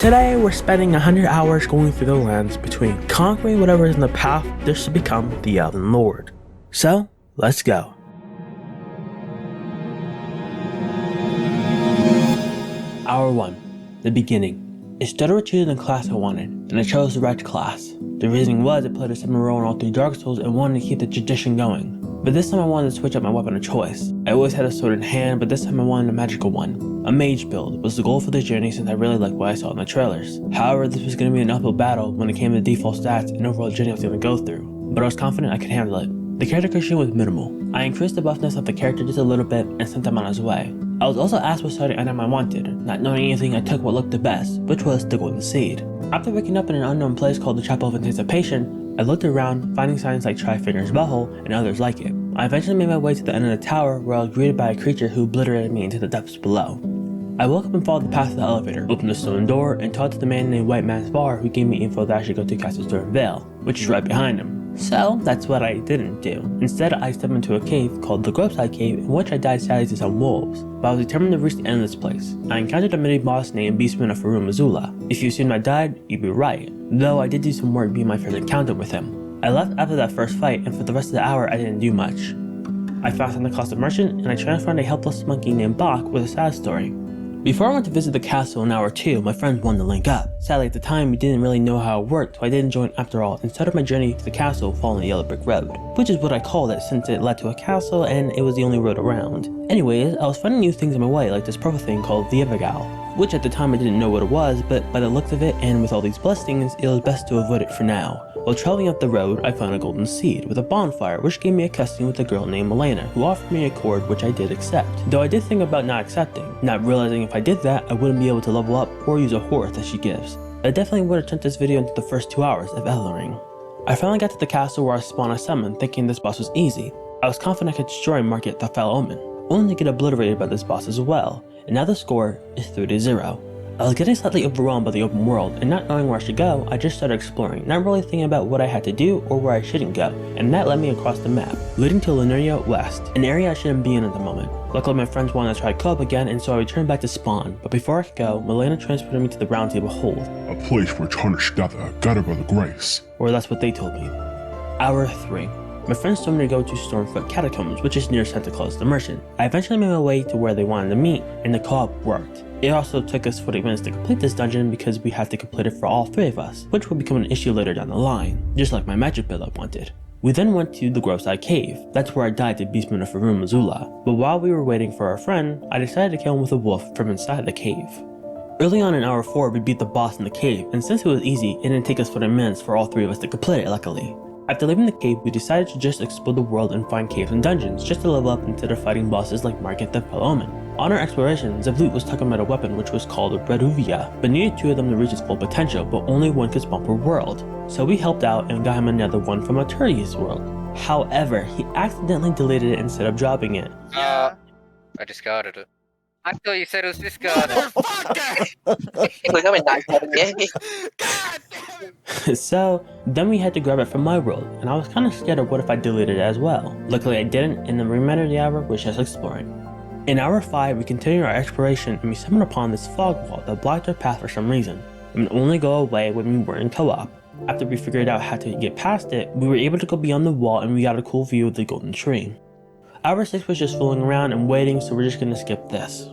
Today we're spending 100 hours going through the lands between conquering whatever is in the path just to become the Elden Lord. So, let's go. Hour 1. The beginning. I started choosing the class I wanted, and I chose the Wretch class. The reasoning was I played a similar role in all 3 Dark Souls and wanted to keep the tradition going. But this time I wanted to switch up my weapon of choice. I always had a sword in hand, but this time I wanted a magical one. A mage build was the goal for the journey since I really liked what I saw in the trailers. However, this was going to be an uphill battle when it came to default stats and overall journey I was going to go through, but I was confident I could handle it. The character creation was minimal. I increased the buffness of the character just a little bit and sent him on his way. I was also asked what starting item I wanted. Not knowing anything, I took what looked the best, which was the golden seed. After waking up in an unknown place called the Chapel of Anticipation, I looked around, finding signs like Trifinger's Butthole and others like it. I eventually made my way to the end of the tower where I was greeted by a creature who obliterated me into the depths below. I woke up and followed the path to the elevator, opened the stone door, and talked to the man named White Man's Bar who gave me info that I should go to Castle's Door in Vale, which is right behind him. So that's what I didn't do. Instead, I stepped into a cave called the Gropeside Cave in which I died sadly to some wolves, but I was determined to reach the end of this place. I encountered a mini-boss named Beastman of Farum Azula. If you assumed I died, you'd be right, though I did do some work being my first encounter with him. I left after that first fight, and for the rest of the hour I didn't do much. I found Santa Claus the Merchant, and I transformed a helpless monkey named Bach with a sad story. Before I went to visit the castle in hour 2, my friends wanted to link up. Sadly at the time we didn't really know how it worked, so I didn't join after all and started my journey to the castle following the yellow brick road, which is what I called it since it led to a castle and it was the only road around. Anyways, I was finding new things in my way like this purple thing called the Vagabond, which at the time I didn't know what it was, but by the looks of it and with all these blessings, it was best to avoid it for now. While traveling up the road, I found a golden seed with a bonfire which gave me a cutscene with a girl named Melina who offered me a cord which I did accept. Though I did think about not accepting, not realizing if I did that I wouldn't be able to level up or use a horse that she gives. I definitely would have turned this video into the first 2 hours of Elden Ring. I finally got to the castle where I spawned a summon thinking this boss was easy. I was confident I could destroy Market the Foul Omen, only to get obliterated by this boss as well, and now the score is 3-0. I was getting slightly overwhelmed by the open world, and not knowing where I should go, I just started exploring, not really thinking about what I had to do or where I shouldn't go, and that led me across the map, leading to Lineria West, an area I shouldn't be in at the moment. Luckily my friends wanted to try co-op again, and so I returned back to spawn, but before I could go, Melina transported me to the Round Table Hold. A place where tarnished gather, guided by the grace. Or that's what they told me. Hour 3. My friends told me to go to Stormfoot Catacombs, which is near Santa Claus the Merchant. I eventually made my way to where they wanted to meet, and the co-op worked. It also took us 40 minutes to complete this dungeon because we had to complete it for all 3 of us, which would become an issue later down the line, just like my magic build I wanted. We then went to the Groveside Cave. That's where I died to Beastman of Farum Azula, but while we were waiting for our friend, I decided to kill him with a wolf from inside the cave. Early on in hour 4 we beat the boss in the cave, and since it was easy, it didn't take us 40 minutes for all 3 of us to complete it luckily. After leaving the cave, we decided to just explore the world and find caves and dungeons, just to level up instead of fighting bosses like Market the Foul Omen. On our exploration, Zevlut was talking about a weapon which was called Reduvia, but needed 2 of them to reach its full potential, but only 1 could spawn per world. So we helped out and got him another one from Arturius' world. However, he accidentally deleted it instead of dropping it. I discarded it. I thought you said it was discarded. So then we had to grab it from my world, and I was kind of scared of what if I deleted it as well. Luckily I didn't, and the remainder of the hour was just exploring. In hour 5 we continued our exploration and we stumbled upon this fog wall that blocked our path for some reason. It would only go away when we were in co-op. After we figured out how to get past it, we were able to go beyond the wall and we got a cool view of the golden tree. Hour 6 was just fooling around and waiting, so we're just gonna skip this.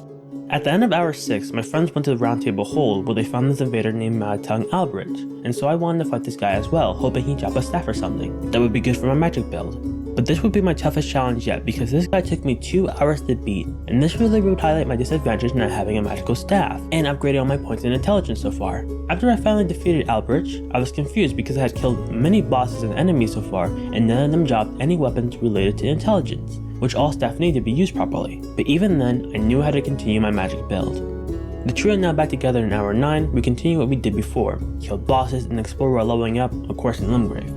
At the end of hour 6, my friends went to the Round Table Hold where they found this invader named Mad Tongue Albrecht, and so I wanted to fight this guy as well, hoping he'd drop a staff or something. That would be good for my magic build. But this would be my toughest challenge yet because this guy took me 2 hours to beat, and this really would highlight my disadvantage not having a magical staff, and upgrading all my points in intelligence so far. After I finally defeated Albrecht, I was confused because I had killed many bosses and enemies so far, and none of them dropped any weapons related to intelligence, which all staff need to be used properly. But even then, I knew how to continue my magic build. The trio are now back together in hour 9, we continue what we did before, kill bosses and explore while leveling up, of course in Limgrave.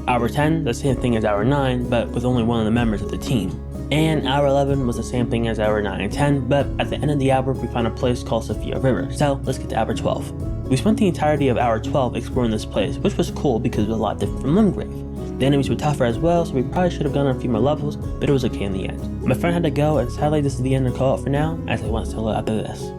Hour 10, the same thing as hour 9, but with only one of the members of the team. And hour 11 was the same thing as hour 9 and 10, but at the end of the hour we found a place called Sophia River, so let's get to hour 12. We spent the entirety of hour 12 exploring this place, which was cool because it was a lot different from Limgrave. The enemies were tougher as well, so we probably should have gone a few more levels, but it was okay in the end. My friend had to go, and sadly this is the end of co-op for now, as I want solo after this.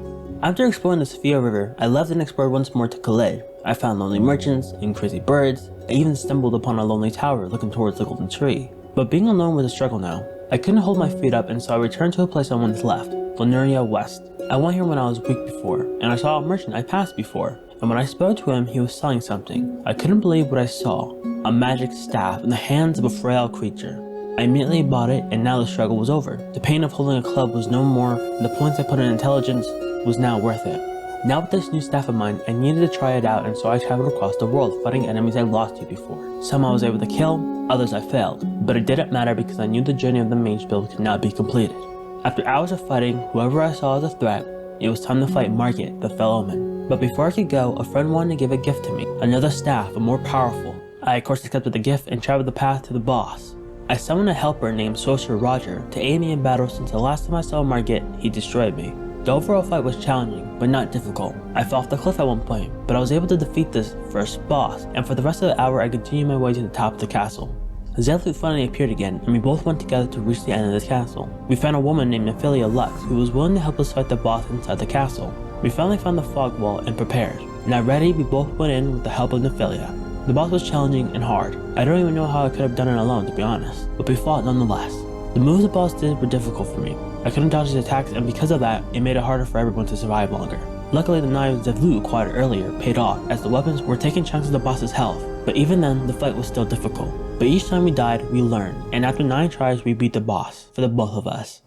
After exploring the Sophia River, I left and explored once more to Khalid. I found lonely merchants and crazy birds. I even stumbled upon a lonely tower looking towards the golden tree. But being alone was a struggle now. I couldn't hold my feet up, and so I returned to a place I once left, Valyria West. I went here when I was weak before, and I saw a merchant I passed before, and when I spoke to him, he was selling something. I couldn't believe what I saw, a magic staff in the hands of a frail creature. I immediately bought it, and now the struggle was over. The pain of holding a club was no more, and the points I put in intelligence was now worth it. Now with this new staff of mine, I needed to try it out, and so I traveled across the world fighting enemies I lost to before. Some I was able to kill, others I failed, but it didn't matter because I knew the journey of the mage build could not be completed. After hours of fighting whoever I saw as a threat, it was time to fight Market, the fellowman. But before I could go, a friend wanted to give a gift to me, another staff, but more powerful. I of course accepted the gift and traveled the path to the boss. I summoned a helper named Sorcerer Roger to aid me in battle since the last time I saw Market, he destroyed me. The overall fight was challenging, but not difficult. I fell off the cliff at one point, but I was able to defeat this first boss, and for the rest of the hour I continued my way to the top of the castle. Zevlut finally appeared again, and we both went together to reach the end of this castle. We found a woman named Ophelia Lux who was willing to help us fight the boss inside the castle. We finally found the fog wall and prepared. Now ready, we both went in with the help of Ophelia. The boss was challenging and hard. I don't even know how I could have done it alone, to be honest, but we fought nonetheless. The moves the boss did were difficult for me. I couldn't dodge his attacks, and because of that, it made it harder for everyone to survive longer. Luckily, the knives Zevlut acquired earlier paid off, as the weapons were taking chunks of the boss's health, but even then, the fight was still difficult. But each time we died, we learned, and after 9 tries, we beat the boss, for the both of us.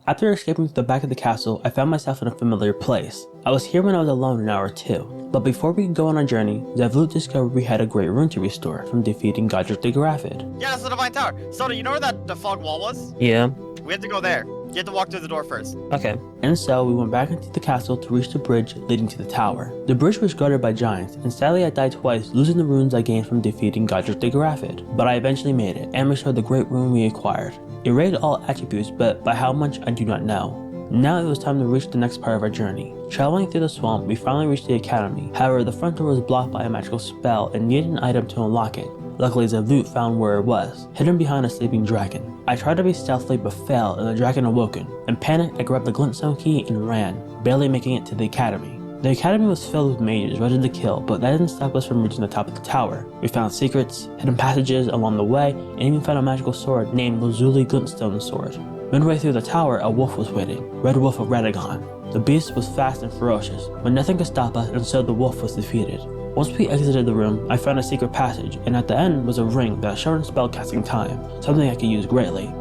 After escaping to the back of the castle, I found myself in a familiar place. I was here when I was alone an hour or two, but before we could go on our journey, Zevlut discovered we had a great rune to restore from defeating Godrick the Graphid. Yeah, that's the Divine Tower. Soda, you know where the fog wall was? Yeah. We have to go there. You have to walk through the door first. Okay. And so we went back into the castle to reach the bridge leading to the tower. The bridge was guarded by giants, and sadly I died twice, losing the runes I gained from defeating Godrick the Graphid. But I eventually made it, and restored the great rune we acquired. It rated all attributes, but by how much I do not know. Now it was time to reach the next part of our journey. Traveling through the swamp, we finally reached the academy. However, the front door was blocked by a magical spell and needed an item to unlock it. Luckily, Zevlut found where it was, hidden behind a sleeping dragon. I tried to be stealthy but failed, and the dragon awoken. In panic, I grabbed the glintstone key and ran, barely making it to the academy. The academy was filled with mages ready to kill, but that didn't stop us from reaching the top of the tower. We found secrets, hidden passages along the way, and even found a magical sword named Lazuli Glintstone Sword. Midway through the tower, a wolf was waiting, Red Wolf of Radagon. The beast was fast and ferocious, but nothing could stop us, and so the wolf was defeated. Once we exited the room, I found a secret passage, and at the end was a ring that shortened spellcasting time, something I could use greatly.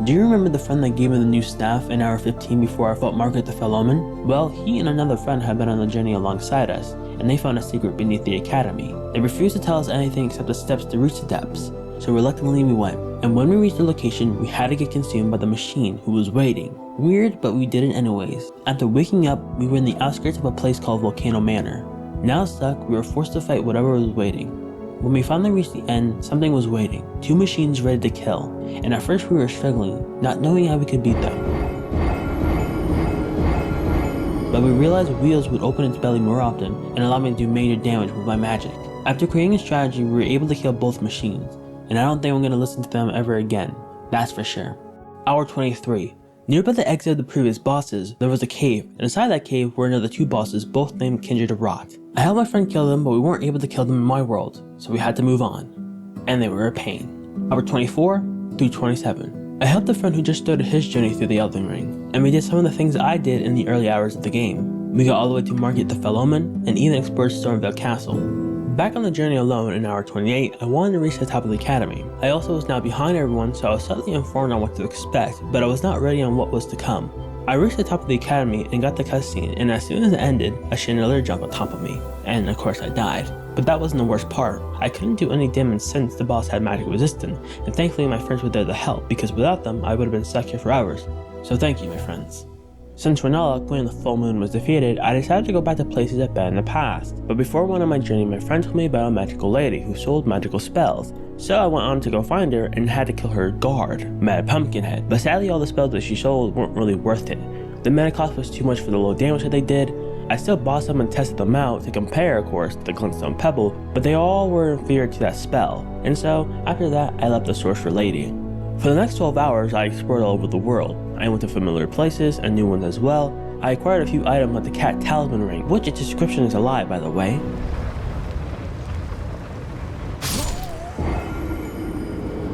Do you remember the friend that gave me the new staff in hour 15 before I fought Margaret the Fellowman? Well, he and another friend had been on the journey alongside us, and they found a secret beneath the academy. They refused to tell us anything except the steps to reach the depths, so reluctantly we went. And when we reached the location, we had to get consumed by the machine who was waiting. Weird, but we did it anyways. After waking up, we were in the outskirts of a place called Volcano Manor. Now stuck, we were forced to fight whatever was waiting. When we finally reached the end, something was waiting. 2 machines ready to kill, and at first we were struggling, not knowing how we could beat them. But we realized wheels would open its belly more often and allow me to do major damage with my magic. After creating a strategy, we were able to kill both machines, and I don't think I'm going to listen to them ever again, that's for sure. Hour 23. Nearby the exit of the previous bosses, there was a cave, and inside that cave were another 2 bosses, both named Kindred of Rot. I helped my friend kill them, but we weren't able to kill them in my world, so we had to move on. And they were a pain. Hour 24 through 27. I helped a friend who just started his journey through the Elden Ring, and we did some of the things I did in the early hours of the game. We got all the way to Market the Fellowman, and even explored Stormvale Castle. Back on the journey alone in hour 28, I wanted to reach the top of the academy. I also was now behind everyone, so I was slightly informed on what to expect, but I was not ready on what was to come. I reached the top of the academy and got the cutscene, and as soon as it ended, a chandelier jumped on top of me, and of course I died. But that wasn't the worst part. I couldn't do any damage since the boss had magic resistance, and thankfully my friends were there to help, because without them I would have been stuck here for hours. So thank you, my friends. Since Ranella, Queen of the Full Moon, was defeated, I decided to go back to places I've been in the past. But before I went on my journey, my friend told me about a magical lady who sold magical spells. So I went on to go find her and had to kill her guard, Mad Pumpkinhead. But sadly all the spells that she sold weren't really worth it. The mana cost was too much for the low damage that they did. I still bought some and tested them out to compare, of course, to the Glintstone Pebble, but they all were inferior to that spell. And so, after that, I left the Sorcerer Lady. For the next 12 hours, I explored all over the world. I went to familiar places and new ones as well, I acquired a few items like the cat talisman ring, which its description is a lie by the way.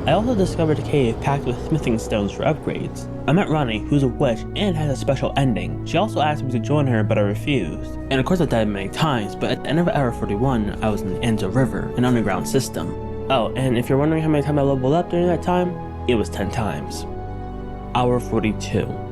I also discovered a cave packed with smithing stones for upgrades. I met Ranni, who's a witch and has a special ending. She also asked me to join her, but I refused. And of course I died many times, but at the end of hour 41, I was in the Enzo River, an underground system. Oh, and if you're wondering how many times I leveled up during that time, it was 10 times. Hour 42.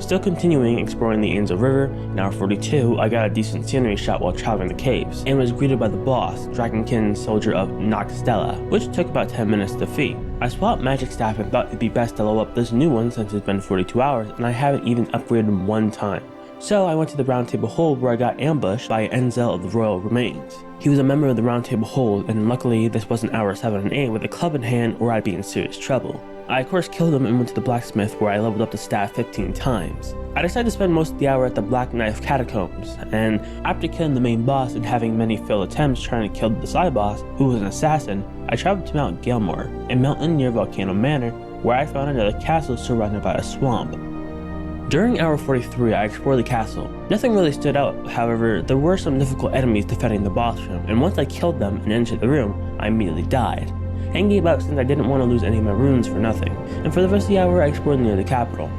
Still continuing exploring the Enzo River, in hour 42, I got a decent scenery shot while traveling the caves, and was greeted by the boss, Dragonkin Soldier of Noxtella, which took about 10 minutes to defeat. I swapped magic staff and thought it'd be best to level up this new one since it's been 42 hours and I haven't even upgraded one time. So I went to the Round Table Hold where I got ambushed by Enzel of the Royal Remains. He was a member of the Round Table Hold, and luckily this wasn't hour 7 and 8 with a club in hand or I'd be in serious trouble. I of course killed him and went to the blacksmith where I leveled up the staff 15 times. I decided to spend most of the hour at the Black Knife Catacombs, and after killing the main boss and having many failed attempts trying to kill the side boss, who was an assassin, I traveled to Mount Gilmore, a mountain near Volcano Manor, where I found another castle surrounded by a swamp. During hour 43, I explored the castle. Nothing really stood out, however, there were some difficult enemies defending the boss room, and once I killed them and entered the room, I immediately died. And gave up since I didn't want to lose any of my runes for nothing, and for the rest of the hour I explored near the capital.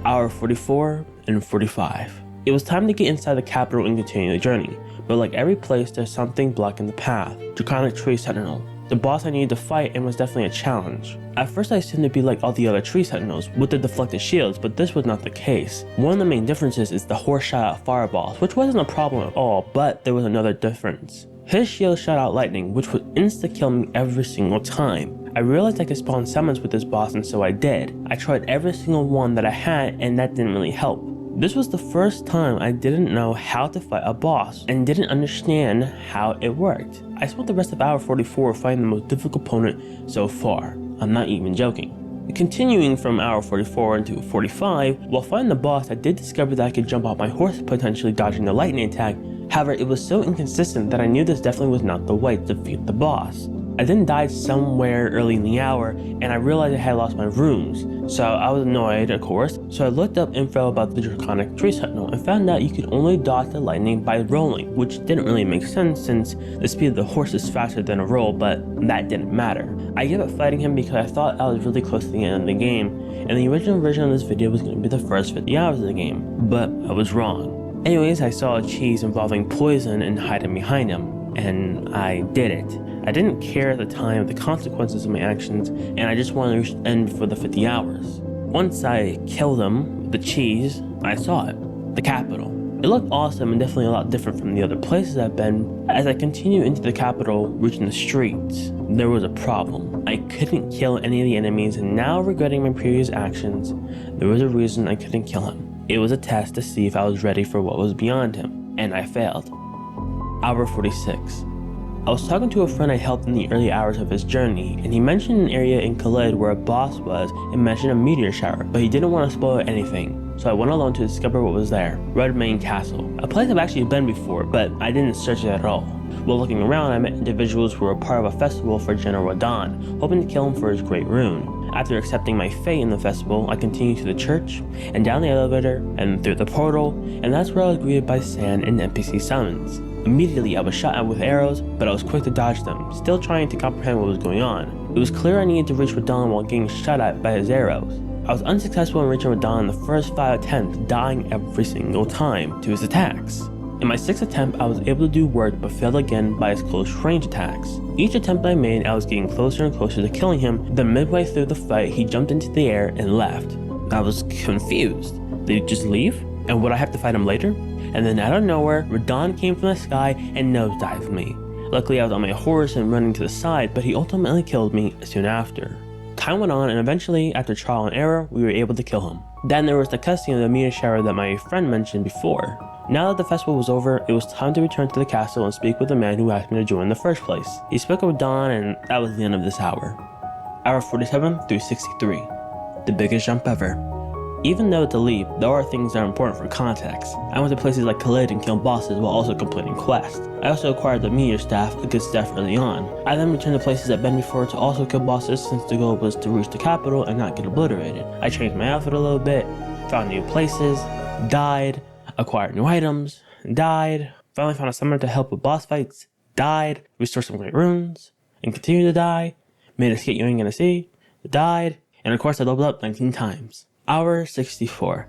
Hour 44 and 45. It was time to get inside the capital and continue the journey, but like every place there's something blocking the path. Draconic Tree Sentinel. The boss I needed to fight and was definitely a challenge. At first I assumed it'd be like all the other tree sentinels with the deflected shields, but this was not the case. One of the main differences is the horse shot out fireballs, which wasn't a problem at all, but there was another difference. His shield shot out lightning, which would insta-kill me every single time. I realized I could spawn summons with this boss, and so I did. I tried every single one that I had, and that didn't really help. This was the first time I didn't know how to fight a boss, and didn't understand how it worked. I spent the rest of hour 44 fighting the most difficult opponent so far. I'm not even joking. Continuing from hour 44 into 45, while fighting the boss, I did discover that I could jump off my horse, potentially dodging the lightning attack. However, it was so inconsistent that I knew this definitely was not the way to defeat the boss. I then died somewhere early in the hour, and I realized I had lost my runes, so I was annoyed of course, so I looked up info about the Draconic Tree Sentinel and found out you could only dodge the lightning by rolling, which didn't really make sense since the speed of the horse is faster than a roll, but that didn't matter. I gave up fighting him because I thought I was really close to the end of the game, and the original version of this video was going to be the first 50 hours of the game, but I was wrong. Anyways, I saw a cheese involving poison and hiding behind him, and I did it. I didn't care at the time of the consequences of my actions, and I just wanted to reach the end for the 50 hours. Once I killed him with the cheese, I saw it. The capital. It looked awesome and definitely a lot different from the other places I've been. As I continued into the capital, reaching the streets, there was a problem. I couldn't kill any of the enemies, and now regretting my previous actions, there was a reason I couldn't kill him. It was a test to see if I was ready for what was beyond him, and I failed. Hour 46. I was talking to a friend I helped in the early hours of his journey, and he mentioned an area in Khalid where a boss was and mentioned a meteor shower, but he didn't want to spoil anything, so I went alone to discover what was there. Redmane Castle, a place I've actually been before, but I didn't search it at all. While looking around, I met individuals who were part of a festival for General Radon, hoping to kill him for his great rune. After accepting my fate in the festival, I continued to the church, and down the elevator, and through the portal, and that's where I was greeted by sand and NPC summons. Immediately, I was shot at with arrows, but I was quick to dodge them, still trying to comprehend what was going on. It was clear I needed to reach Radon while getting shot at by his arrows. I was unsuccessful in reaching Radon in the first 5 attempts, dying every single time to his attacks. In my 6th attempt, I was able to do work but failed again by his close range attacks. Each attempt I made, I was getting closer and closer to killing him, then midway through the fight, he jumped into the air and left. I was confused. Did he just leave? And would I have to fight him later? And then out of nowhere, Radon came from the sky and nosedived me. Luckily I was on my horse and running to the side, but he ultimately killed me soon after. Time went on, and eventually, after trial and error, we were able to kill him. Then there was the cutscene of the meteor shower that my friend mentioned before. Now that the festival was over, it was time to return to the castle and speak with the man who asked me to join in the first place. He spoke with Radon, and that was the end of this hour. Hour 47 through 63. The biggest jump ever. Even though it's a leap, there are things that are important for context. I went to places like Khalid and killed bosses while also completing quests. I also acquired the meteor staff, a good staff early on. I then returned to places I've been before to also kill bosses since the goal was to reach the capital and not get obliterated. I changed my outfit a little bit, found new places, died, acquired new items, died, finally found a summoner to help with boss fights, died, restored some great runes, and continued to die, made a skate you ain't gonna see, died, and of course I leveled up 19 times. Hour 64.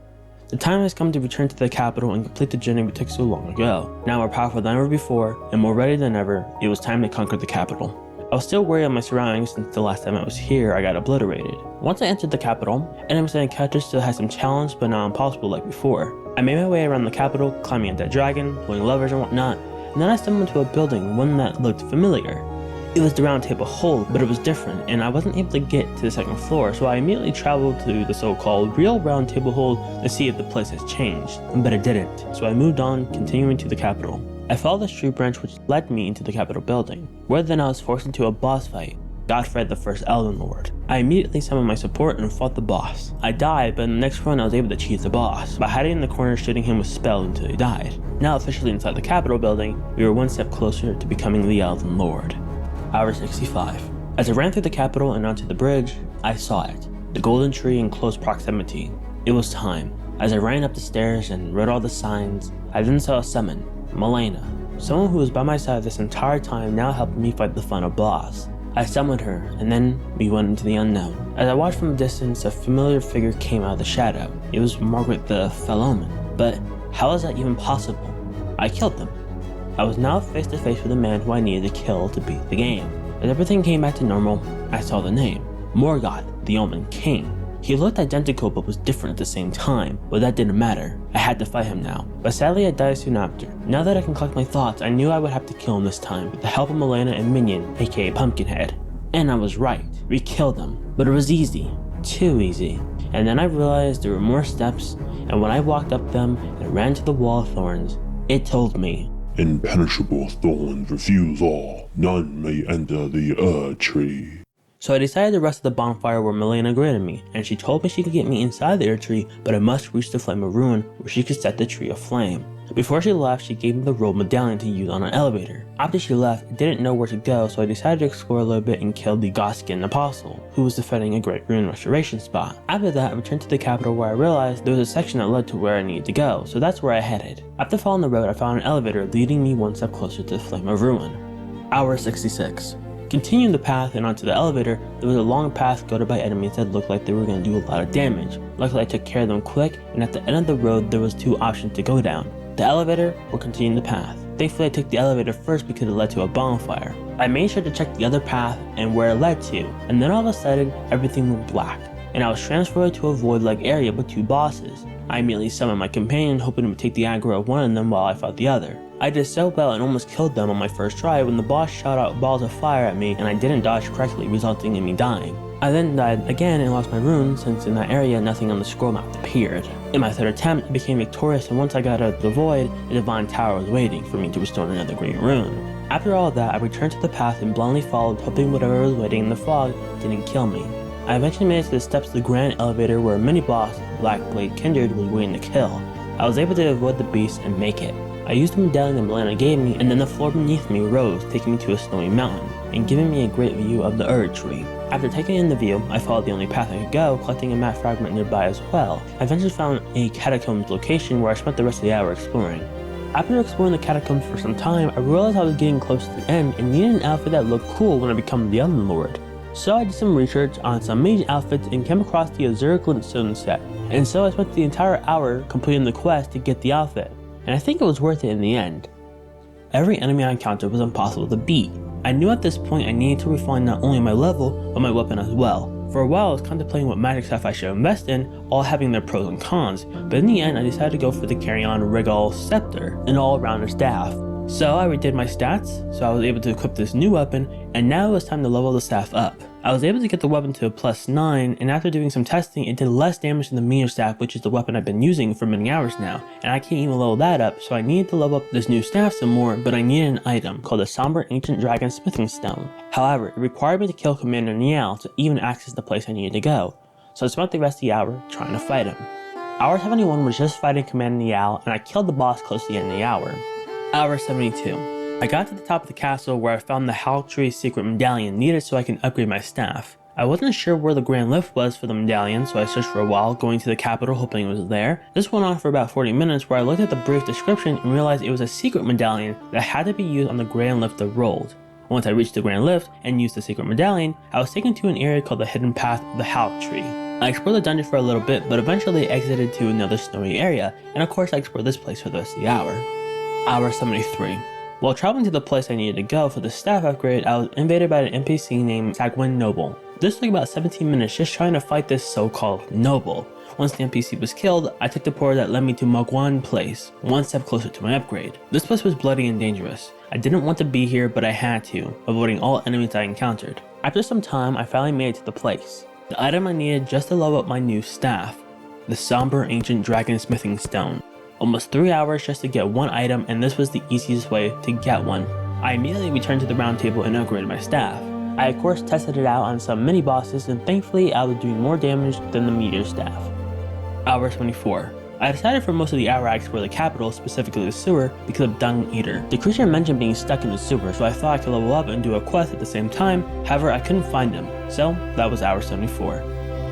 The time has come to return to the capital and complete the journey we took so long ago. Now more powerful than ever before, and more ready than ever, it was time to conquer the capital. I was still worried on my surroundings since the last time I was here I got obliterated. Once I entered the capital, enemies and encounters still had some challenge but not impossible like before. I made my way around the capital, climbing a dead dragon, pulling levers and whatnot, and then I stumbled into a building, one that looked familiar. It was the Round Table Hall, but it was different, and I wasn't able to get to the second floor, so I immediately traveled to the so-called real Round Table Hall to see if the place has changed, but it didn't, so I moved on, continuing to the capital. I followed the street branch which led me into the capital building, where then I was forced into a boss fight, Godfrey the First Elden Lord. I immediately summoned my support and fought the boss. I died, but in the next run I was able to cheat the boss, by hiding in the corner shooting him with spells until he died. Now officially inside the capital building, we were one step closer to becoming the Elden Lord. Hour 65. As I ran through the capital and onto the bridge, I saw it, the golden tree in close proximity. It was time. As I ran up the stairs and read all the signs, I then saw a summon, Melina, someone who was by my side this entire time now helping me fight the final boss. I summoned her, and then we went into the unknown. As I watched from a distance, a familiar figure came out of the shadow. It was Margaret the Fellowman. But how is that even possible? I killed them. I was now face to face with a man who I needed to kill to beat the game. As everything came back to normal, I saw the name, Morgoth, the Omen King. He looked identical but was different at the same time, but that didn't matter. I had to fight him now, but sadly I died soon after. Now that I can collect my thoughts, I knew I would have to kill him this time with the help of Melina and Minion, aka Pumpkinhead. And I was right, we killed him, but it was easy, too easy. And then I realized there were more steps, and when I walked up them and ran to the wall of thorns, it told me, Impenetrable thorns refuse all. None may enter the tree. So I decided to rest at the bonfire where Melina greeted me, and she told me she could get me inside the tree, but I must reach the flame of ruin where she could set the tree aflame. Before she left, she gave me the robe medallion to use on an elevator. After she left, I didn't know where to go, so I decided to explore a little bit and kill the Goskin Apostle, who was defending a great ruin restoration spot. After that, I returned to the capital where I realized there was a section that led to where I needed to go, so that's where I headed. After following the road, I found an elevator leading me one step closer to the flame of ruin. Hour 66. Continuing the path and onto the elevator, there was a long path guarded by enemies that looked like they were going to do a lot of damage. Luckily I took care of them quick, and at the end of the road there was two options to go down. The elevator or continuing the path. Thankfully I took the elevator first because it led to a bonfire. I made sure to check the other path and where it led to, and then all of a sudden everything went black, and I was transferred to a void-like area with two bosses. I immediately summoned my companion, hoping to take the aggro of one of them while I fought the other. I did so well and almost killed them on my first try when the boss shot out balls of fire at me and I didn't dodge correctly, resulting in me dying. I then died again and lost my runes since in that area nothing on the scroll map appeared. In my third attempt, I became victorious, and once I got out of the void, a divine tower was waiting for me to restore another great rune. After all of that, I returned to the path and blindly followed, hoping whatever was waiting in the fog didn't kill me. I eventually made it to the steps of the grand elevator where a mini-boss, Black Blade Kindred, was waiting to kill. I was able to avoid the beast and make it. I used the medallion that Melina gave me, and then the floor beneath me rose, taking me to a snowy mountain, and giving me a great view of the Erd tree. After taking in the view, I followed the only path I could go, collecting a map fragment nearby as well. I eventually found a catacombs location where I spent the rest of the hour exploring. After exploring the catacombs for some time, I realized I was getting close to the end and needed an outfit that looked cool when I become the Elden Lord. So I did some research on some mage outfits and came across the Azure Glintstone set, and so I spent the entire hour completing the quest to get the outfit, and I think it was worth it in the end. Every enemy I encountered was impossible to beat. I knew at this point I needed to refine not only my level, but my weapon as well. For a while I was contemplating what magic stuff I should invest in, all having their pros and cons, but in the end I decided to go for the Carrion Regal Scepter, an all-rounder staff. So I redid my stats, so I was able to equip this new weapon, and now it was time to level the staff up. I was able to get the weapon to a +9, and after doing some testing, it did less damage than the meteor staff, which is the weapon I've been using for many hours now, and I can't even level that up, so I needed to level up this new staff some more, but I needed an item called the Somber Ancient Dragon Smithing Stone. However, it required me to kill Commander Niall to even access the place I needed to go, so I spent the rest of the hour trying to fight him. Hour 71 was just fighting Commander Niall, and I killed the boss close to the end of the hour. Hour 72. I got to the top of the castle where I found the Hal Tree secret medallion needed so I can upgrade my staff. I wasn't sure where the grand lift was for the medallion, so I searched for a while, going to the capital hoping it was there. This went on for about 40 minutes where I looked at the brief description and realized it was a secret medallion that had to be used on the grand lift that rolled. Once I reached the grand lift and used the secret medallion, I was taken to an area called the hidden path of the Half Tree. I explored the dungeon for a little bit, but eventually exited to another snowy area, and of course I explored this place for the rest of the hour. Hour 73. While traveling to the place I needed to go for the staff upgrade, I was invaded by an NPC named Sagwin Noble. This took about 17 minutes just trying to fight this so-called noble. Once the NPC was killed, I took the portal that led me to Mogwan Place, one step closer to my upgrade. This place was bloody and dangerous. I didn't want to be here, but I had to, avoiding all enemies I encountered. After some time, I finally made it to the place. The item I needed just to level up my new staff, the somber ancient dragon smithing stone. Almost 3 hours just to get one item, and this was the easiest way to get one. I immediately returned to the round table and upgraded my staff. I of course tested it out on some mini bosses, and thankfully I was doing more damage than the meteor staff. Hour 24. I decided for most of the hour I explored the capital, specifically the sewer, because of Dung Eater. The creature mentioned being stuck in the sewer, so I thought I could level up and do a quest at the same time. However, I couldn't find him, so that was hour 74.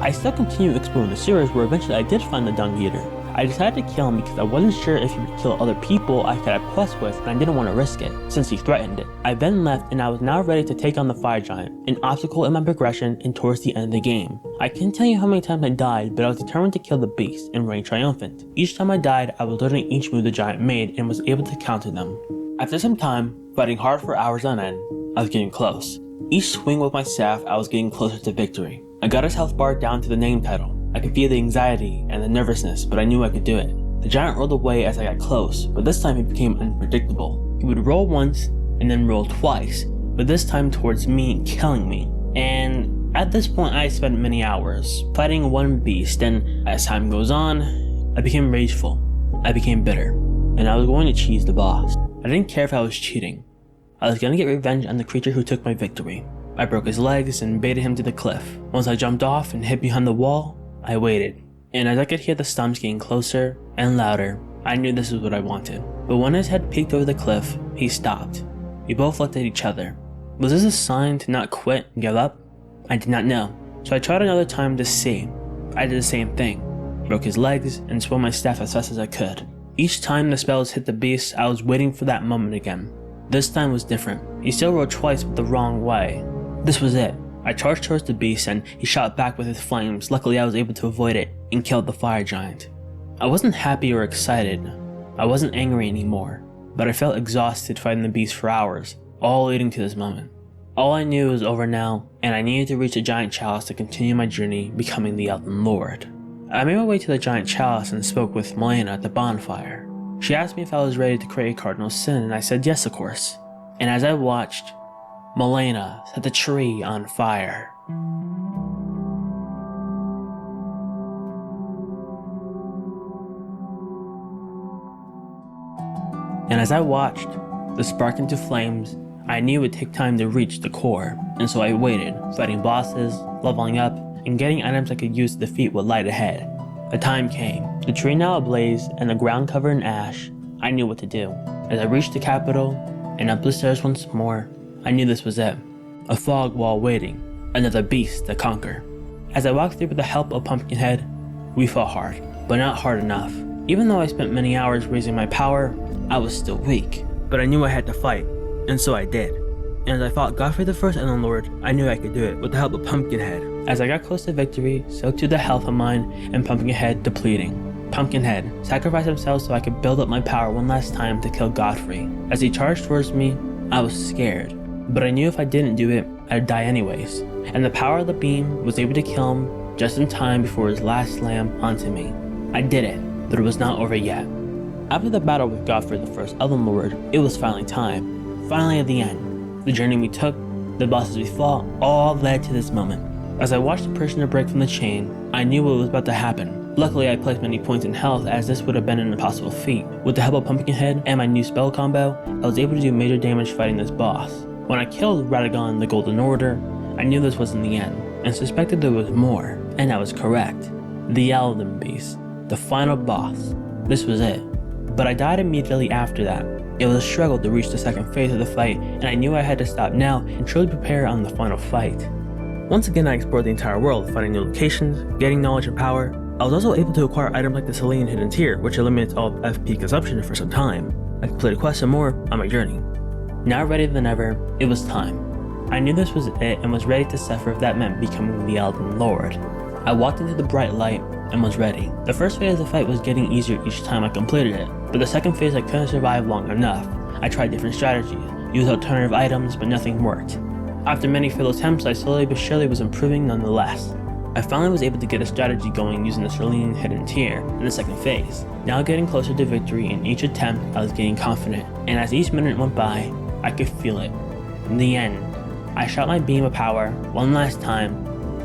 I still continued exploring the sewers, where eventually I did find the Dung Eater. I decided to kill him because I wasn't sure if he would kill other people I could have quests with, and I didn't want to risk it, since he threatened it. I then left, and I was now ready to take on the fire giant, an obstacle in my progression and towards the end of the game. I can't tell you how many times I died, but I was determined to kill the beast and reign triumphant. Each time I died, I was learning each move the giant made and was able to counter them. After some time, fighting hard for hours on end, I was getting close. Each swing with my staff, I was getting closer to victory. I got his health bar down to the name title. I could feel the anxiety and the nervousness, but I knew I could do it. The giant rolled away as I got close, but this time he became unpredictable. He would roll once, and then roll twice, but this time towards me, killing me. And at this point I spent many hours fighting one beast, and as time goes on, I became rageful. I became bitter, and I was going to cheese the boss. I didn't care if I was cheating. I was going to get revenge on the creature who took my victory. I broke his legs and baited him to the cliff. Once I jumped off and hid behind the wall, I waited, and as I could hear the stomps getting closer and louder, I knew this was what I wanted. But when his head peeked over the cliff, he stopped. We both looked at each other. Was this a sign to not quit and give up? I did not know, so I tried another time to see. I did the same thing, broke his legs and swung my staff as fast as I could. Each time the spells hit the beast, I was waiting for that moment again. This time was different. He still rolled twice but the wrong way. This was it. I charged towards the beast and he shot back with his flames. Luckily I was able to avoid it and killed the fire giant. I wasn't happy or excited. I wasn't angry anymore, but I felt exhausted fighting the beast for hours, all leading to this moment. All I knew was over now, and I needed to reach the giant chalice to continue my journey becoming the Elden Lord. I made my way to the giant chalice and spoke with Melina at the bonfire. She asked me if I was ready to create a cardinal sin, and I said yes, of course. And as I watched, Melina set the tree on fire. And as I watched the spark into flames, I knew it would take time to reach the core, and so I waited, fighting bosses, leveling up, and getting items I could use to defeat what lied ahead. The time came. The tree now ablaze and the ground covered in ash. I knew what to do. As I reached the capital and up the stairs once more, I knew this was it. A fog wall waiting, another beast to conquer. As I walked through with the help of Pumpkinhead, we fought hard, but not hard enough. Even though I spent many hours raising my power, I was still weak. But I knew I had to fight, and so I did. And as I fought Godfrey the First Elden Lord, I knew I could do it with the help of Pumpkinhead. As I got close to victory, so too the health of mine and Pumpkinhead depleting. Pumpkinhead sacrificed himself so I could build up my power one last time to kill Godfrey. As he charged towards me, I was scared, but I knew if I didn't do it, I'd die anyways. And the power of the beam was able to kill him just in time before his last slam onto me. I did it, but it was not over yet. After the battle with Godfrey the First Elden Lord, it was finally time. Finally at the end. The journey we took, the bosses we fought, all led to this moment. As I watched the prisoner break from the chain, I knew what was about to happen. Luckily I placed many points in health, as this would have been an impossible feat. With the help of Pumpkinhead and my new spell combo, I was able to do major damage fighting this boss. When I killed Radagon the Golden Order, I knew this wasn't the end, and suspected there was more, and I was correct. The Elden Beast, the final boss. This was it. But I died immediately after that. It was a struggle to reach the second phase of the fight, and I knew I had to stop now and truly prepare on the final fight. Once again, I explored the entire world, finding new locations, gaining knowledge and power. I was also able to acquire items like the Selenium Hidden Tier, which eliminates all FP consumption for some time. I completed quests and more on my journey. Now ready than ever, it was time. I knew this was it and was ready to suffer if that meant becoming the Elden Lord. I walked into the bright light and was ready. The first phase of the fight was getting easier each time I completed it, but the second phase I couldn't survive long enough. I tried different strategies, used alternative items, but nothing worked. After many failed attempts, I slowly but surely was improving nonetheless. I finally was able to get a strategy going using the Selenium Hidden Tier in the second phase. Now getting closer to victory in each attempt, I was getting confident, and as each minute went by, I could feel it. In the end, I shot my beam of power one last time,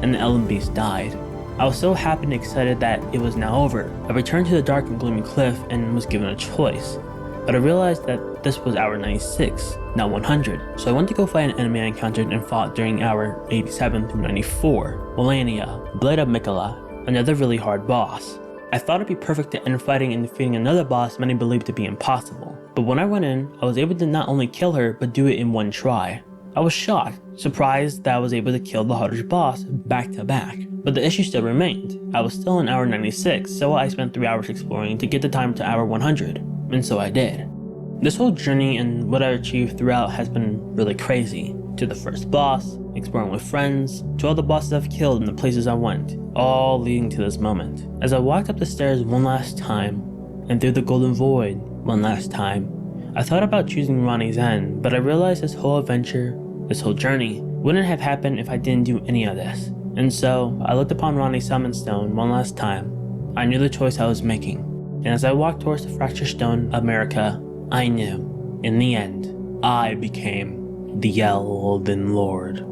and the Elden Beast died. I was so happy and excited that it was now over. I returned to the dark and gloomy cliff and was given a choice, but I realized that this was hour 96, not 100, so I went to go fight an enemy I encountered and fought during hour 87 through 94, Melina, Blade of Mikola, another really hard boss. I thought it'd be perfect to end fighting and defeating another boss many believed to be impossible, but when I went in, I was able to not only kill her, but do it in one try. I was shocked, surprised that I was able to kill the hardest boss back to back, but the issue still remained. I was still in hour 96, so I spent 3 hours exploring to get the time to hour 100, and so I did. This whole journey and what I achieved throughout has been really crazy. To the first boss, exploring with friends, to all the bosses I've killed and the places I went, all leading to this moment. As I walked up the stairs one last time, and through the golden void one last time, I thought about choosing Ranni's end, but I realized this whole adventure, this whole journey, wouldn't have happened if I didn't do any of this. And so, I looked upon Ranni's summon stone one last time. I knew the choice I was making, and as I walked towards the fractured stone of America, I knew, in the end, I became the Elden Lord.